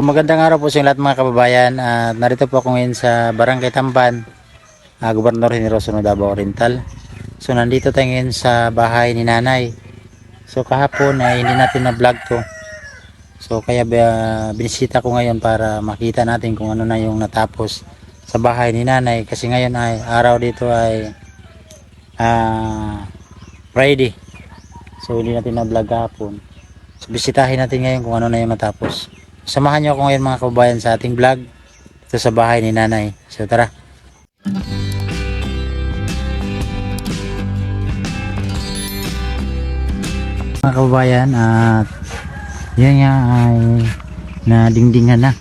magandang araw po sa lahat mga kababayan. Narito po ako ngayon sa Barangay Tamban, Gobernador Generoso Davao Oriental. So nandito tayo ngayon sa bahay ni Nanay. So kahapon ay hindi natin na-vlog to. So kaya binisita ko ngayon para makita natin kung ano na yung natapos sa bahay ni Nanay. Kasi ngayon ay araw dito ay Friday. So hindi natin na-vlog kahapon. So bisitahin natin ngayon kung ano na yung natapos. Samahan niyo ako ngayon mga kababayan sa ating vlog dito sa bahay ni Nanay. So tara. Mga kababayan, at yan nga ay nadingdingan na.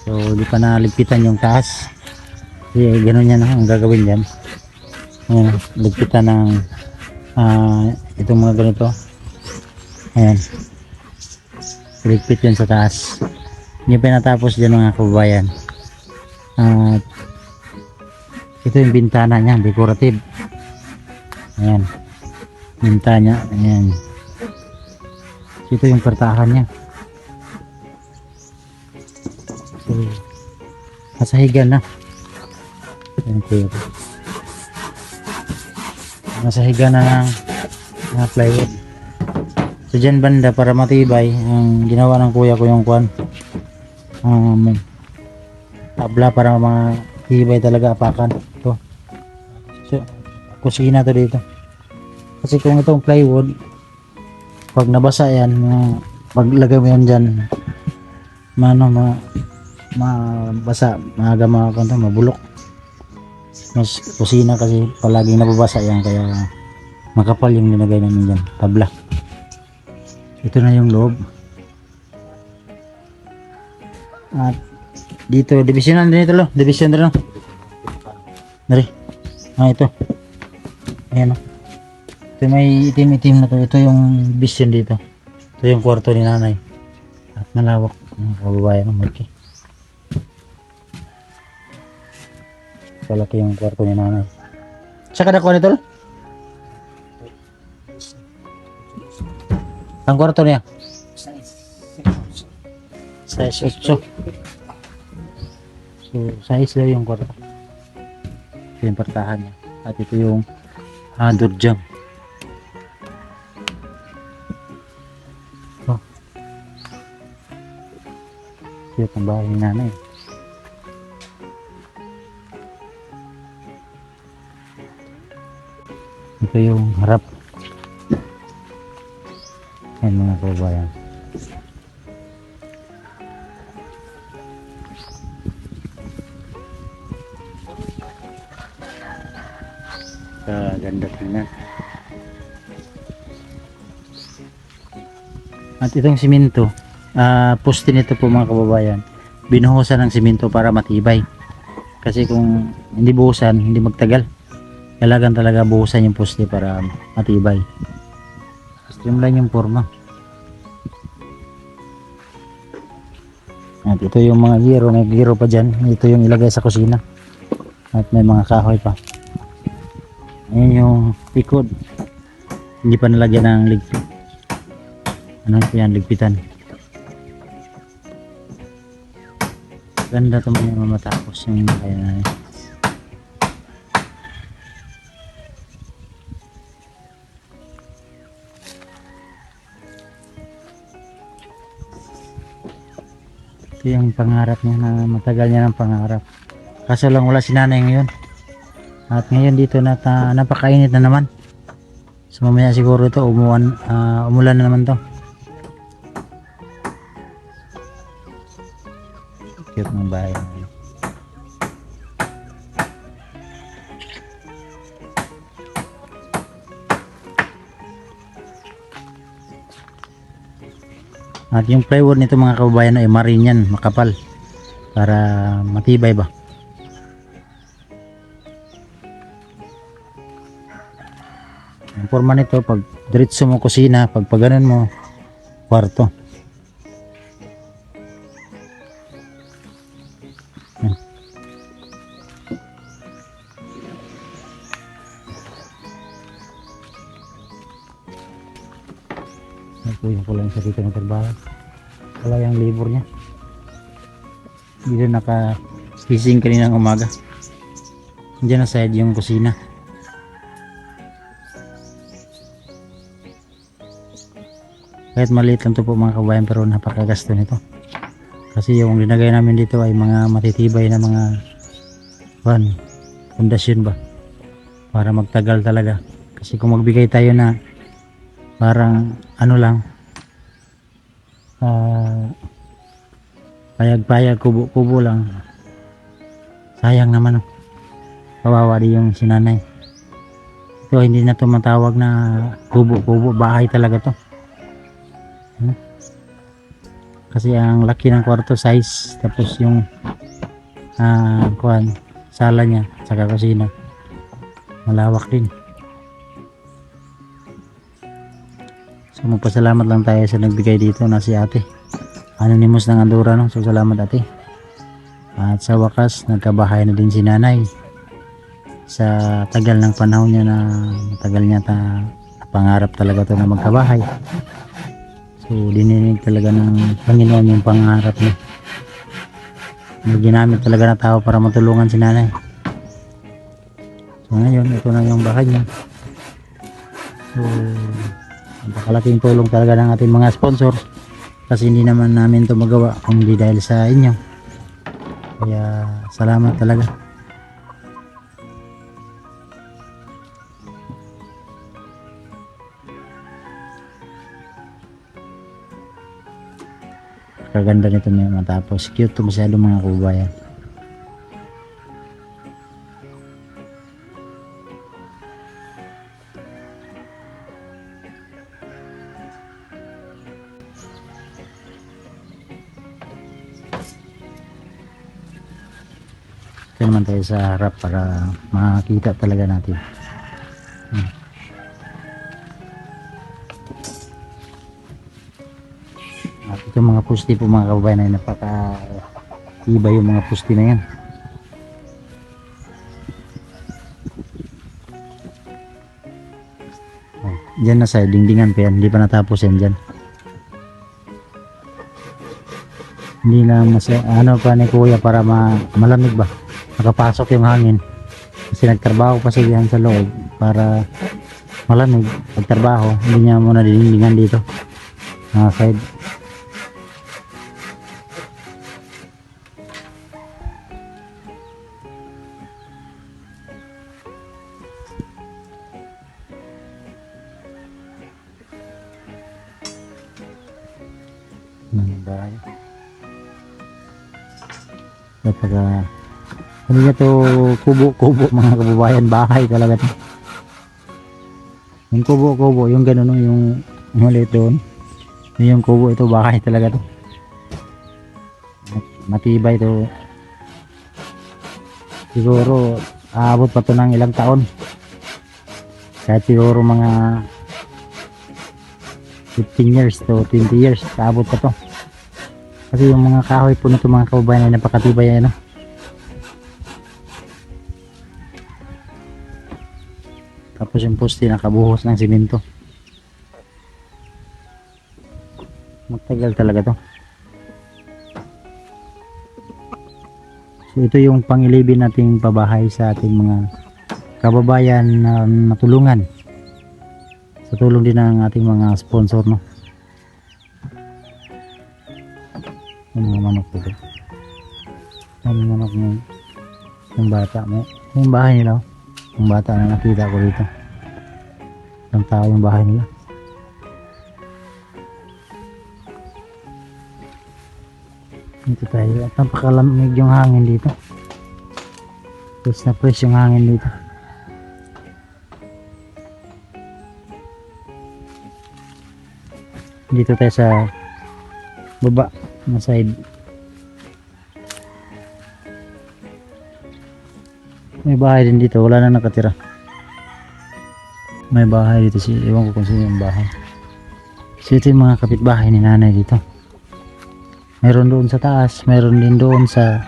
So di pa naligpitan yung taas. Kasi gano'n yan ang gagawin dyan. Ayan, ligpitan ng itong mga ganito. Ayan. Ligpit yun sa taas. Hindi pa natapos dyan mga kababayan. At ito yung bintana niya, decorative. Ayan. Bintana, ayan. Ito yung pertahan niya. So, nasahigan na. Ayan po. Nasahigan na ng plywood. So dyan banda para matibay ang ginawa ng kuya ko yung kwan, tabla para matibay talaga apakan ito. So kusina to dito kasi kung itong plywood pag nabasa yan, paglagay mo yan dyan mabasa, maaga mabulok. Mas kusina kasi palaging nababasa yan kaya makapal yung nilagay namin dyan, tabla. Ito na yung loob. At dito, divisionan din ito lo. Division din lo. Dari. Ito. Ayan o. Ito may itim-itim na to. Ito yung vision dito. Ito yung kwarto ni Nanay. At malawak. Mga kababayan. Okay. Palaki yung kwarto ni Nanay. Saka na ko nito lo. Ang kwarto niya? Size 8. So, size lang yung kwarto. Ito yung pertahan niya. At ito yung durjang. Oh. Ito yung bahay ni Nanay. Ito yung harap. Ayan mga kababayan. Ganda tingnan. At itong simento, poste nito po mga kababayan, binuhusan ng simento para matibay. Kasi kung hindi buhusan, hindi magtagal. Kailangan talaga buhusan yung poste para matibay. Streamline yung forma. At ito yung mga giro, may giro pa dyan. Ito yung ilagay sa kusina. At may mga kahoy pa. Ayan yung likod. Hindi pa nalagyan ng ligpit. Ano ito yan, ligpitan. Ganda ito mga matapos yung kaya na. Ito yung pangarap niya na matagal niya ng pangarap. Kaso lang wala si Nanay ngayon. At ngayon dito napakainit na naman. So mamaya siguro ito umulan na naman to. Cute ng bahay. At yung plywood nito mga kababayan ay marine yan, makapal para matibay ba. Ang forma nito pag diretso mo kusina, pag paganon mo kwarto. Kuya ko lang sa dito ng trabaho. Wala yung labor niya. Dito naka-sising kaninang umaga. Diyan na side yung kusina. Kahit maliit lang to po mga kabayan, pero napakagasto nito. Kasi yung linagay namin dito ay mga matitibay na mga pundasyon ba, para magtagal talaga. Kasi kung magbigay tayo na parang ano lang, payag-payag, kubo-kubo lang, sayang naman. Kawawa di yung sinanay. Ito hindi na to matawag na kubo-kubo, bahay talaga to. Kasi ang laki ng kwarto size, tapos yung sala niya saka kusina malawak din. So magpasalamat lang tayo sa nagbigay dito na si ate Anonymous ng Andorra, no? So salamat ate. At sa wakas nagkabahay na din si nanay sa tagal ng panahon niya, na matagal niya pangarap talaga to na magkabahay. So dininig talaga ng Panginoon yung pangarap niya. May ginamit talaga na tao para matulungan si nanay. So ngayon ito na yung bahay niya. So napakalaking tulong talaga ng ating mga sponsor, kasi hindi naman namin ito magawa kung hindi dahil sa inyo. Kaya salamat talaga. Kaganda nito may matapos. Cute to masyado mga kababayan. Ito naman tayo sa harap para makita talaga natin. At ito mga pusti po mga kababayan ay napaka-iba yung mga pusti na yan. Diyan na sa dingdingan pa yan, hindi pa natapos yan dyan. Hindi na ano pa ni kuya para malamig ba, nakapasok yung hangin. Kasi nagtrabaho pa siya sa loob para malamig pagtrabaho. Hindi niya muna dingdingan dito mga side. Bahay. Kapag hindi na to kubo-kubo mga kababayan, bahay talaga to. Yung kubo-kubo, yung gano'n, yung maliit doon, yung kubo, ito bahay talaga to. Matibay to. Siguro aabot pa to ng ilang taon. Kahit siguro mga 15 years to 20 years aabot pa to. Kasi yung mga kahoy po nito mga kababayan ay napakatibay, ano. Tapos yung poste nakabuhos ng simento. Magtagal talaga to. So ito yung pang-11 nating pabahay sa ating mga kababayan na natulungan. Sa tulong din ng ating mga sponsor, no. Yung mga manok dito. Yung manok yung bata. Yung bahay nila. Yung bata na nakita ko dito. Ang tao yung bahay nila. Dito tayo. At napakalamig yung hangin dito. Fresh na fresh yung hangin dito. Dito tayo sa baba na side. May bahay din dito, wala na nakatira. May bahay dito, ewan ko kung sino yung bahay. So ito yung mga kapitbahay ni nanay dito. Meron doon sa taas, meron din doon sa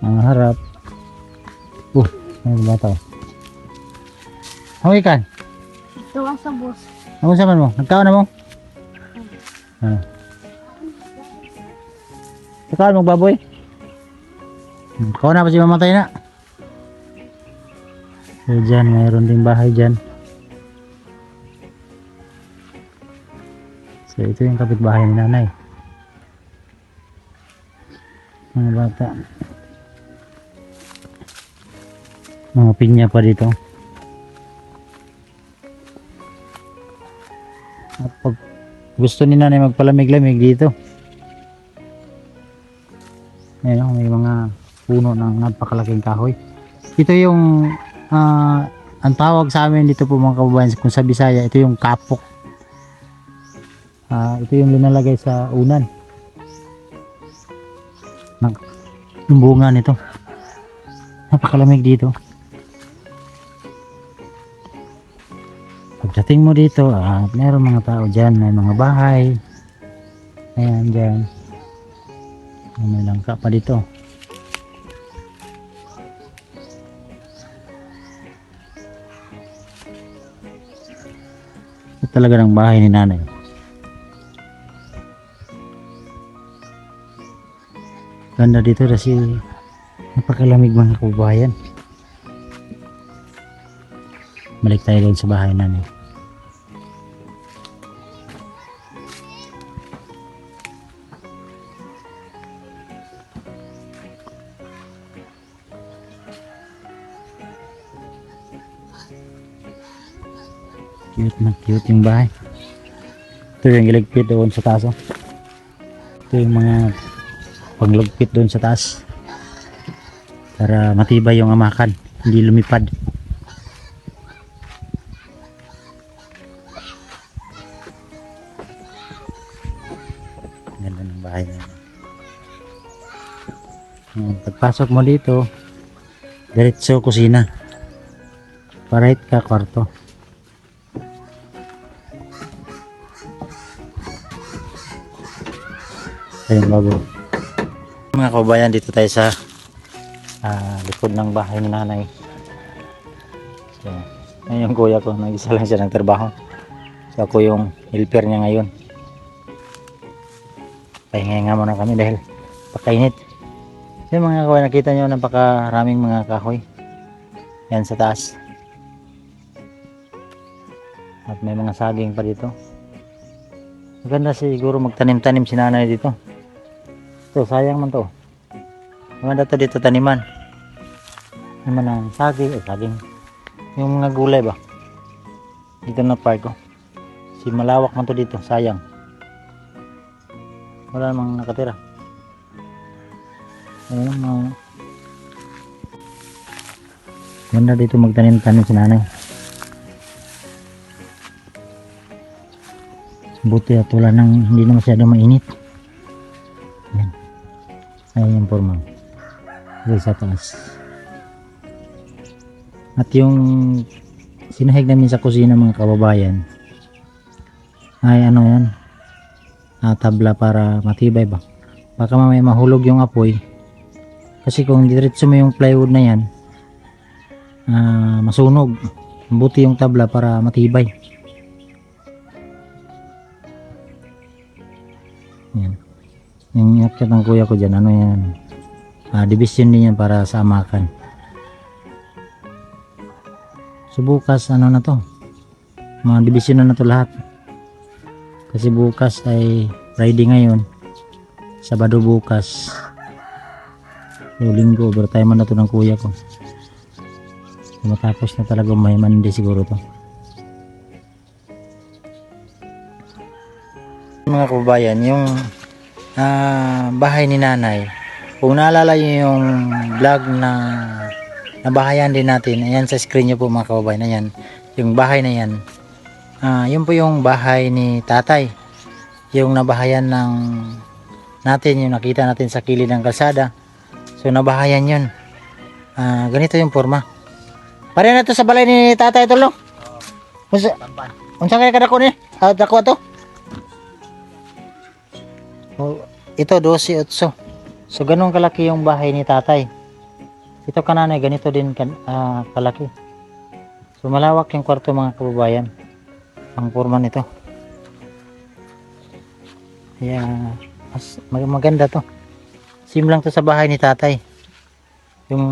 harap. May bata. Ang ikan? Tuwa sa bus. Ano saman mo? Nagkaon na mo? Saka magbaboy. Kau na pa si mamatay na. So dyan, mayroon ding bahay dyan. So ito yung kapitbahay ni nanay. Mga bata. Mga pinya pa dito. At pag gusto ni nanay magpalamig-lamig dito. Ayan, may mga puno ng napakalaking kahoy. Ito yung ang tawag sa amin dito po mga kababayan kung sa Bisaya, ito yung kapok. Ito yung linalagay sa unan. Yung bunga nito. Napakalamig dito. Pagdating mo dito, meron mga tao dyan, may mga bahay. Ayan dyan. May langka pa dito. Ito talaga ng bahay ni nanay. Ganda dito kasi napakalamig mga kababayan. Balik tayo doon sa bahay nanay. Cute na cute yung bahay. Ito yung iligpit doon sa taas. Ito yung mga panglugpit doon sa taas para matibay yung amakan, hindi lumipad. Ganda ng bahay na. Pagpasok mo dito, diretso kusina, para right ka kwarto. Ayun bago. Mga kababayan, dito tayo sa likod ng bahay ni nanay. So, ayun yung kuya ko, nag-isa lang siya ng trabaho. So ako yung helper niya ngayon. Pahinga muna kami dahil pakainit. So mga kababayan, nakita nyo napakaraming mga kahoy. Yan sa taas. At may mga saging pa dito. Maganda siguro magtanim-tanim si nanay dito. So sayang man to. Maganda to dito taniman. Naman ang saging, saging. Yung mga gulay ba? Dito na park ko. Si malawak man to dito, sayang. Wala namang nakatira. Ayun mga. Maganda dito magtanim-tanim si nanay. Buti at wala nang hindi na masyado mainit. Yan. Ayan yung forma. Dito sa taas. At yung sinahig namin sa kusina mga kababayan ay ano yan, tabla para matibay ba. Baka mamaya mahulog yung apoy. Kasi kung diretso mo yung plywood na yan, masunog. Buti yung tabla para matibay. Yan. Yung iakyat ng kuya ko dyan, ano yan, division din yan para sa amakan. So bukas ano na to, mga division na to lahat. Kasi bukas ay Friday ngayon, Sabado bukas, so Linggo, overtime na to ng kuya ko. So matapos na talaga mahiman hindi siguro to. Mga kababayan, yung bahay ni nanay, kung naalala nyo yung vlog na nabahayan din natin, ayan sa screen nyo po mga kababayan, ayan, yung bahay na yan, yun po yung bahay ni tatay, yung nabahayan ng natin, yung nakita natin sa kilid ng kalsada. So nabahayan yun. Ganito yung forma. Pare na to sa balay ni tatay ito lang. Unsa kaya kadako ni? Dako to. Ito 12-8. So ganun kalaki yung bahay ni tatay. Ito kananay ganito din kalaki. So malawak yung kwarto mga kababayan. Ang forma nito. Kaya maganda to. Sim lang to sa bahay ni tatay. Yung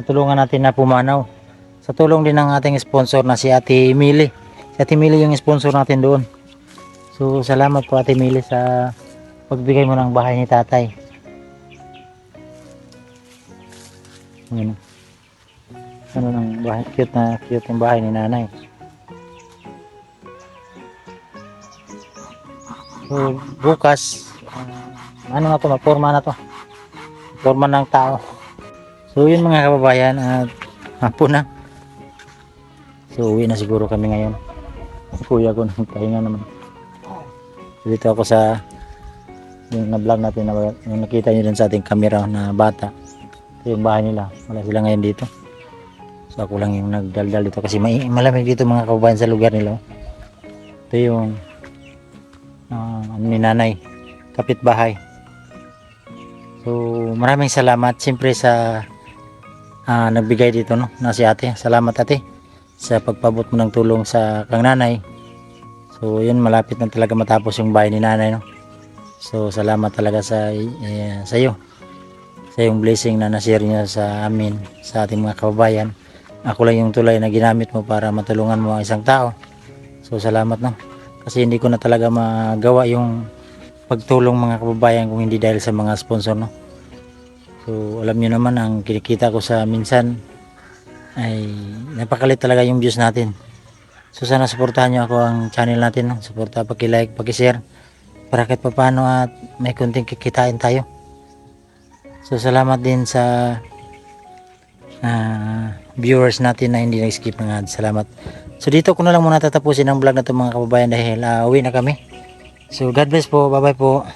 natulungan natin na pumanaw. Sa tulong din ng ating sponsor na si Ate Mili. Si Ate Mili yung sponsor natin doon. So salamat po Ate Mili sa pagbigay mo ng bahay ni tatay. Ano, ano ng bahay, cute yung bahay ni nanay. So bukas, ano na to, maporma na to. Forma ng tao. So yun mga kababayan, at hapon na. So uwi na siguro kami ngayon. Kuya ko nang pahinga naman. Dito ako sa yung na-vlog natin na yung nakita nyo dun sa ating camera na bata. Ito yung bahay nila. Wala sila ngayon dito. So ako lang yung nagdaldal dito kasi malamig dito mga kababayan sa lugar nila. Ito yung ano ni nanay, kapitbahay. So maraming salamat siyempre sa nagbigay dito no, na si ate. Salamat ate sa pagpabot mo ng tulong sa kang nanay. So yun, malapit na talaga matapos yung bahay ni nanay no. So salamat talaga sa iyo. Sa yung blessing na na-share niyo sa amin, sa ating mga kababayan. Ako lang yung tulay na ginamit mo para matulungan mo ang isang tao. So salamat no. Kasi hindi ko na talaga magawa yung pagtulong mga kababayan kung hindi dahil sa mga sponsor no. So alam niyo naman ang kinikita ko sa minsan ay napakalit talaga yung views natin. So sana suportahan niyo ako ang channel natin no. Suporta, paki-like, paki-share para kahit papaano at may konting kikitain tayo. So salamat din sa viewers natin na hindi nag-skip ng ads. Salamat. So dito ko na lang muna tatapusin ang vlog na to mga kababayan dahil uwi na kami. So God bless po. Bye bye po.